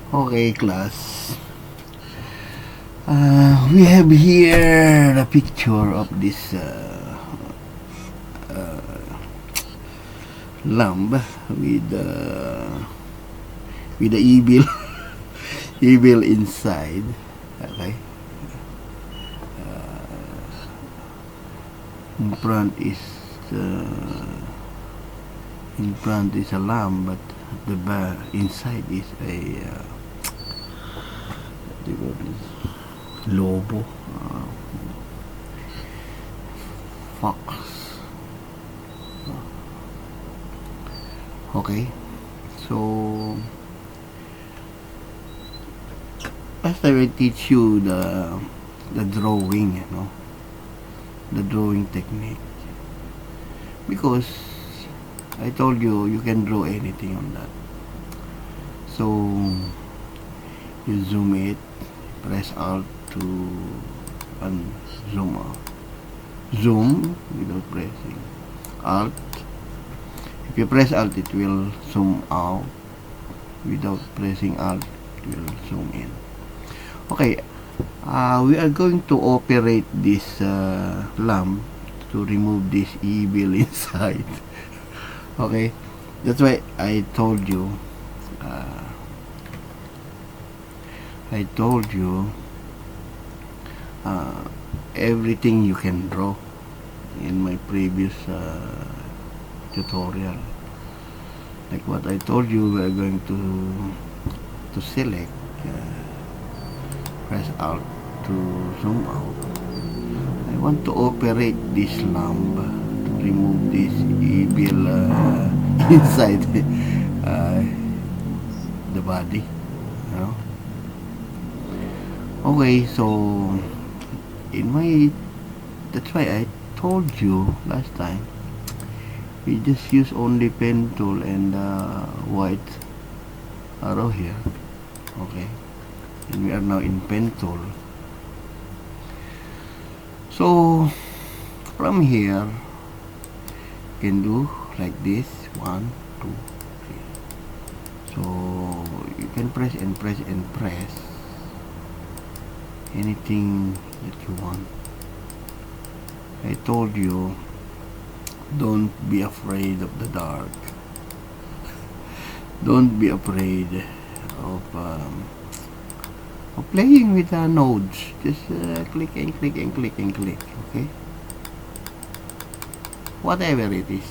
Okay, class. We have here the picture of this lamb with the evil evil inside. Okay. In front is a lamb, but the inside is a lobo, fox. Okay, so first I will teach you the drawing, the drawing technique, because I told you you can draw anything on that. So you zoom it, press Alt to zoom out. Zoom without pressing Alt. If you press Alt, it will zoom out. Without pressing Alt, it will zoom in. Okay, we are going to operate this lamp to remove this evil inside. Okay, that's why I told you. Everything you can draw in my previous tutorial. Like what I told you, we are going to select, press Alt to zoom out. I want to operate this lamp to remove this evil inside the body. Okay, so that's why I told you last time, we just use only pen tool and white arrow here. Okay, and we are now in pen tool. So from here you can do like this, 1, 2, 3. So you can press and press and press anything that you want. I told you, don't be afraid of the dark. Don't be afraid of playing with the nodes. Just click and click and click and click. Okay, whatever it is,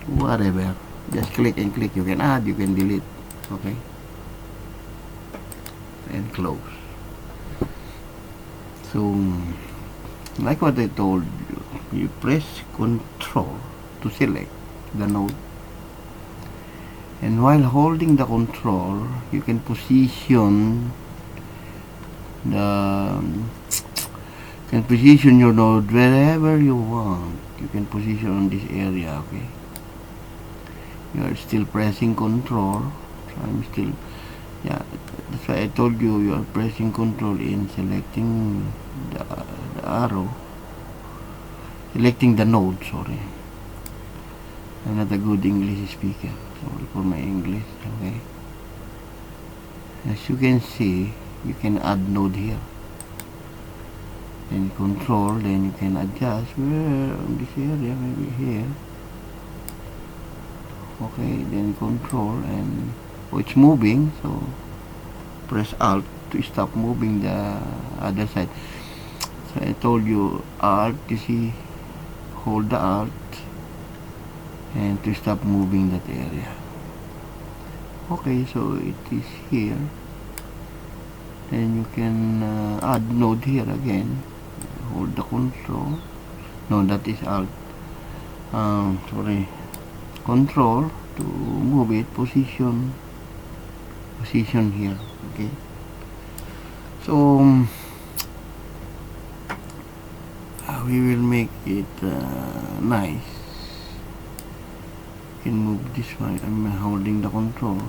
whatever, just click and click. You can add, you can delete. Okay, and close. So like what I told you, you press Ctrl to select the node, and while holding the Ctrl, you can position your node wherever you want. You can position on this area. Okay, you are still pressing Ctrl. So I'm still, yeah, that's why I told you, you are pressing Ctrl in selecting the arrow, selecting the node. Sorry, I'm not a good English speaker. Sorry for my English. Okay, as you can see, you can add node here, then Control, then you can adjust where on this area, maybe here. Okay, then Control, and it's moving, so press Alt to stop moving the other side. So I told you, Alt, you see, hold the Alt and to stop moving that area. Okay, so it is here. Then you can add node here again. Hold the Control. No, that is Alt. Sorry, Control to move it. Position here. Okay. So we will make it nice. You can move this one. I'm holding the Control.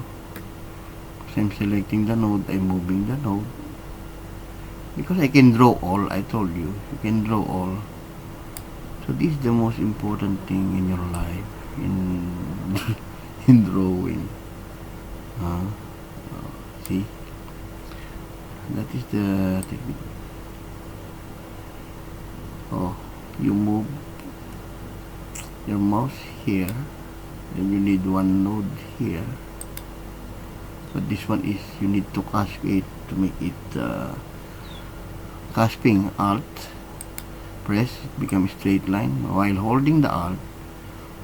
I'm selecting the node, I'm moving the node, because I can draw all. I told you, you can draw all. So this is the most important thing in your life, in drawing. See, that is the technique. Oh, you move your mouse here, then you need one node here, but this one is you need to clasp it to make it clasping. Alt press, it becomes straight line. While holding the Alt,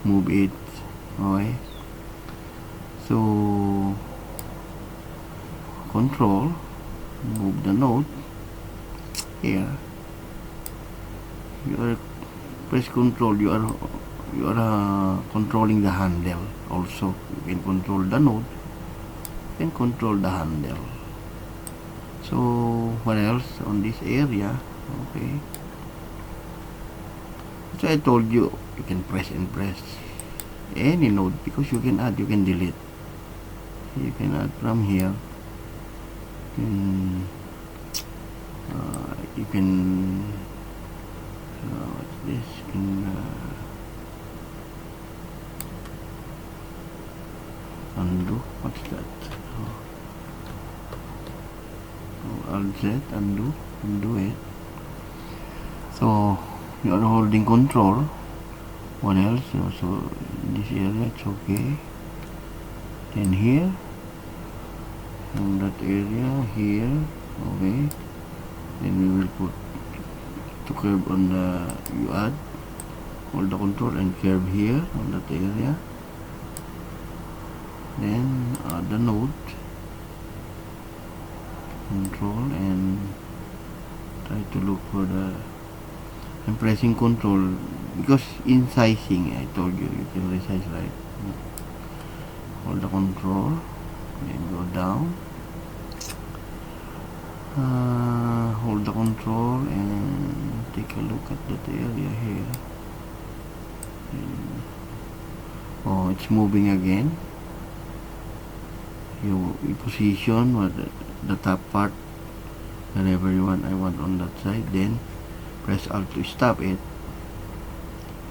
move it. Okay, so Control, move the node here. You are press Control, you are controlling the handle. Also, you can control the node, you can control the handle. So what else on this area? Okay, so I told you you can press and press any node, because you can add, you can delete, you can add from here. You can what's this? You can undo. What's that? Alt Z, undo it. So you are holding Control. What else? So this area, it's okay. Then here, and that area here, okay. Then we will put to curve on the, you add, hold the Control and curve here on that area. Then add the node, Control, and try to look for the, I'm pressing Control because in sizing I told you you can resize, right? Hold the Control, then go down, hold the Control and take a look at that area here. And, oh, it's moving again. You position what the top part wherever you want. I want on that side. Then press Alt to stop it,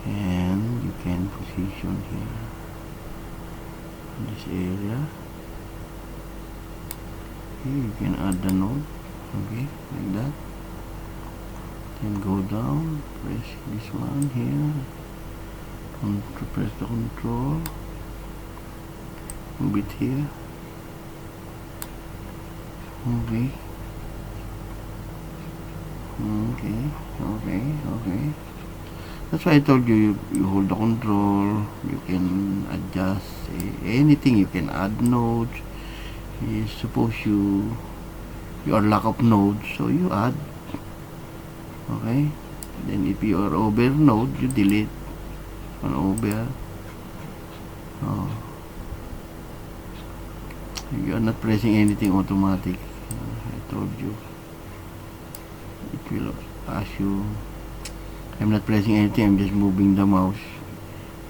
and you can position here in this area. Here you can add the node, okay, like that. Then go down, press this one here, press the Control, move it here, okay. Okay. That's why I told you, you hold the Control, you can adjust anything, you can add nodes. Suppose you are lack of nodes, so you add, okay. Then if you are over node, you delete on over. You are not pressing anything automatic. I told you. It will ask you. I'm not pressing anything, I'm just moving the mouse.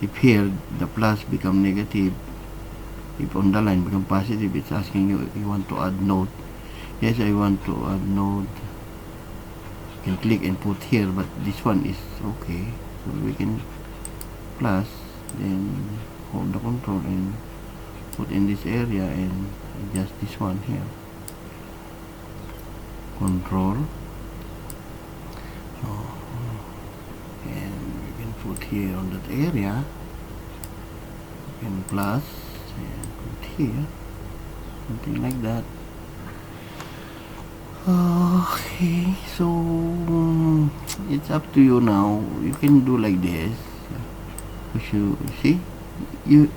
If here the plus become negative, if on the line become positive, it's asking you if you want to add node. Yes, I want to add node. You can click and put here, but this one is okay. So we can plus, then hold the Control and put in this area and adjust this one here. Control. And we can put here on that area, and plus, and put here, something like that. Okay, so it's up to you now. You can do like this. You see, you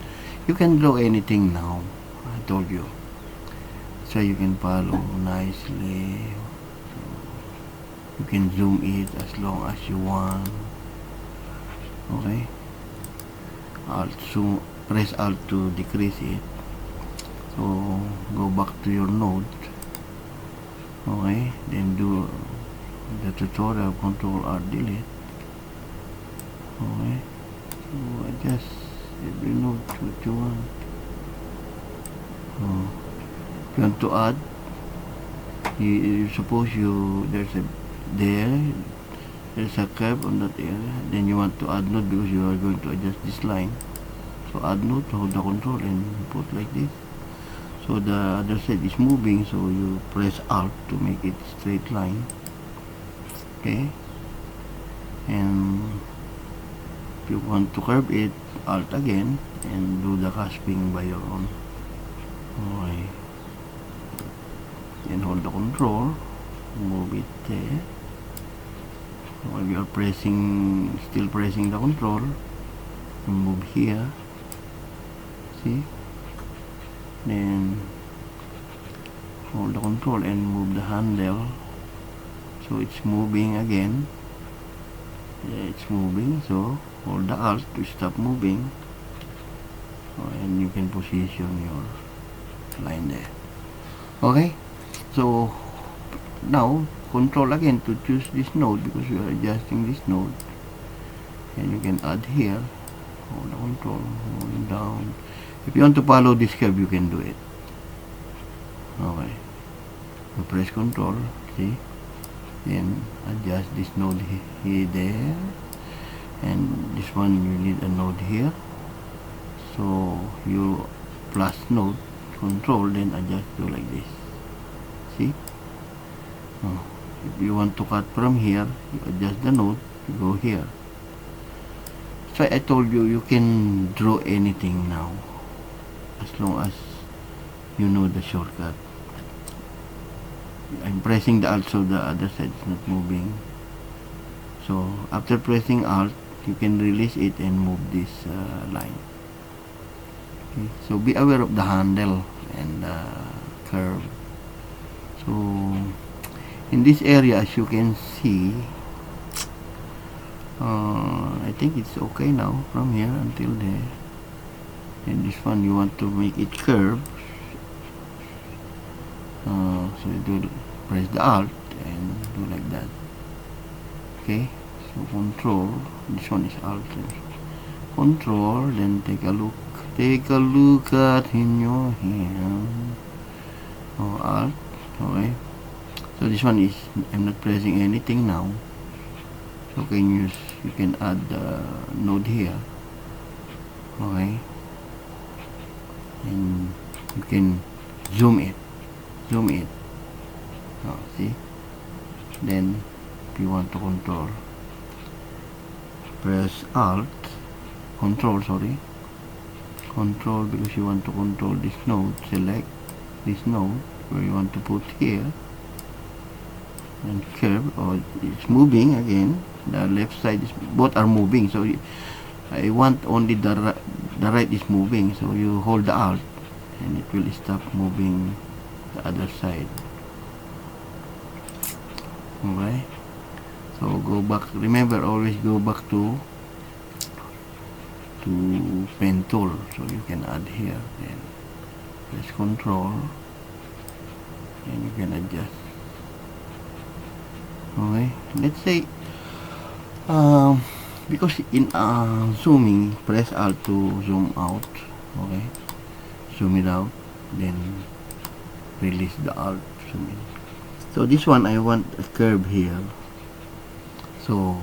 can draw anything now. I told you, so you can follow nicely. You can zoom it as long as you want. Okay. So press Alt to decrease it. So go back to your node. Okay. Then do the tutorial, Control Alt delete. Okay. So adjust every node what you want. If you want to add, you suppose there's a curve on that area, then you want to add node because you are going to adjust this line. So add node, hold the Control and put like this. So the other side is moving, so you press Alt to make it straight line. Okay, and if you want to curve it, Alt again and do the cusping by your own. Okay, then hold the Control, move it there. While you are still pressing the Control, move here. See, then hold the Control and move the handle, so it's moving again. Yeah, it's moving, so hold the Alt to stop moving, and you can position your line there. Okay, so now Control again to choose this node, because you are adjusting this node, and you can add here. Hold the Control, hold down. If you want to follow this curve, you can do it. Okay, you press Control, see, then adjust this node here, there, and this one you need a node here, so you plus node, Control, then adjust to like this. See, if you want to cut from here, you adjust the node, you go here. So I told you, you can draw anything now, as long as you know the shortcut. I'm pressing the Alt, so the other side is not moving. So after pressing Alt, you can release it and move this line. Okay, so be aware of the handle and the curve. So in this area, as you can see, I think it's okay now from here until there. And this one you want to make it curve, so you do press the Alt and do like that. Okay, so Control, this one is Alt, Control, then take a look at in your hand, Alt. Okay, so this one is, I'm not pressing anything now, so you can add the node here. Okay, and you can zoom it, see, then if you want to press Control, because you want to control this node. Select this node where you want to put here, and curve, or it's moving again. The left side is, both are moving, so I want only the right is moving, so you hold the Alt and it will stop moving the other side. Okay, so go back, remember, always go back to pen tool, so you can add here, then press Control and you can adjust. Okay, let's say because in zooming, press Alt to zoom out. Okay, zoom it out, then release the Alt, zoom in. So this one, I want a curve here, so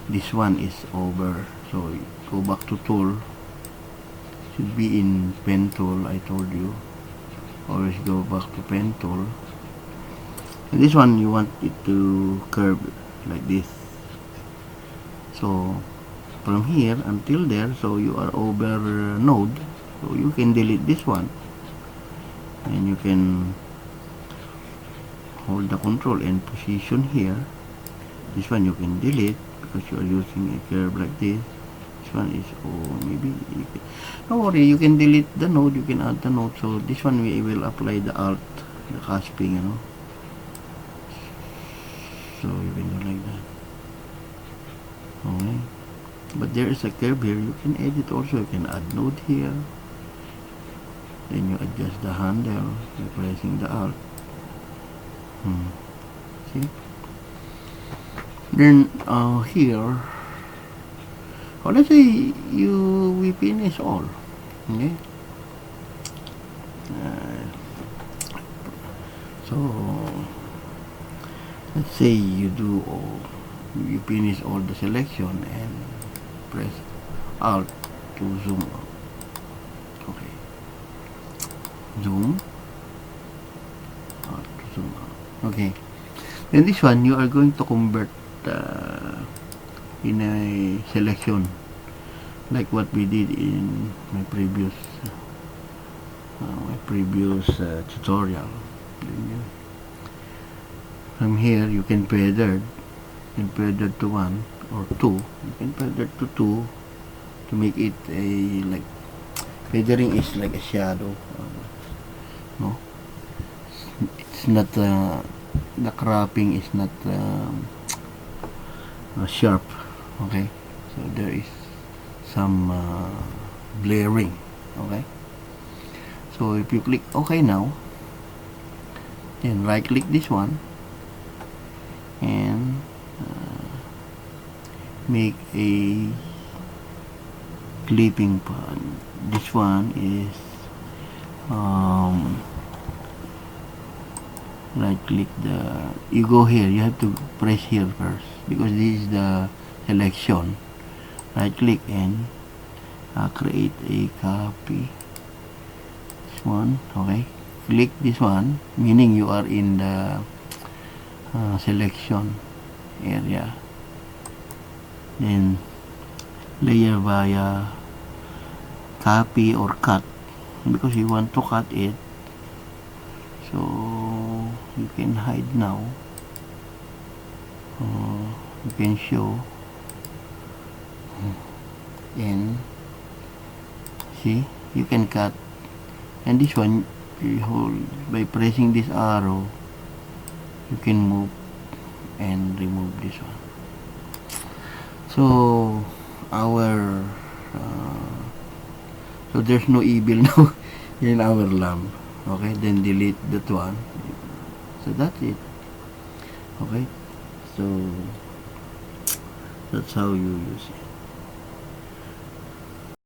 this one is over, so go back to tool, should be in pen tool. I told you, always go back to pen tool. And this one, you want it to curve like this, so from here until there, so you are over node, so you can delete this one, and you can hold the Control and position here. This one you can delete because you are using a curve like this. This one is, maybe you can, don't worry, you can delete the node, you can add the node. So this one we will apply the Alt, the cusping, so you can do like that. Okay, but there is a curve here, you can edit also, you can add node here, then you adjust the handle by pressing the Alt. See, then here, let's say we finish all. Okay, so let's say you finish all the selection and press Alt to zoom out. Okay, zoom out, zoom out. Okay, then this one you are going to convert in a selection like what we did in my previous tutorial. From here you can feather to 1 or 2. You can feather to 2 to make it a like feathering is like a shadow. No, it's not the cropping is not sharp. Okay, so there is some blaring. Okay, so if you click OK now, then right click this one and make a clipping pad. This one is right click you go here, you have to press here first because this is the selection. Right click and create a copy. This one, okay, click this one, meaning you are in the selection area. Then layer via copy or cut because you want to cut it, so you can hide now. You can show and see you can cut, and this one you hold by pressing this arrow, you can move and remove this one. So our so there's no evil now in our lamp. Okay, then delete that one. So that's it. Okay, so that's how you use it.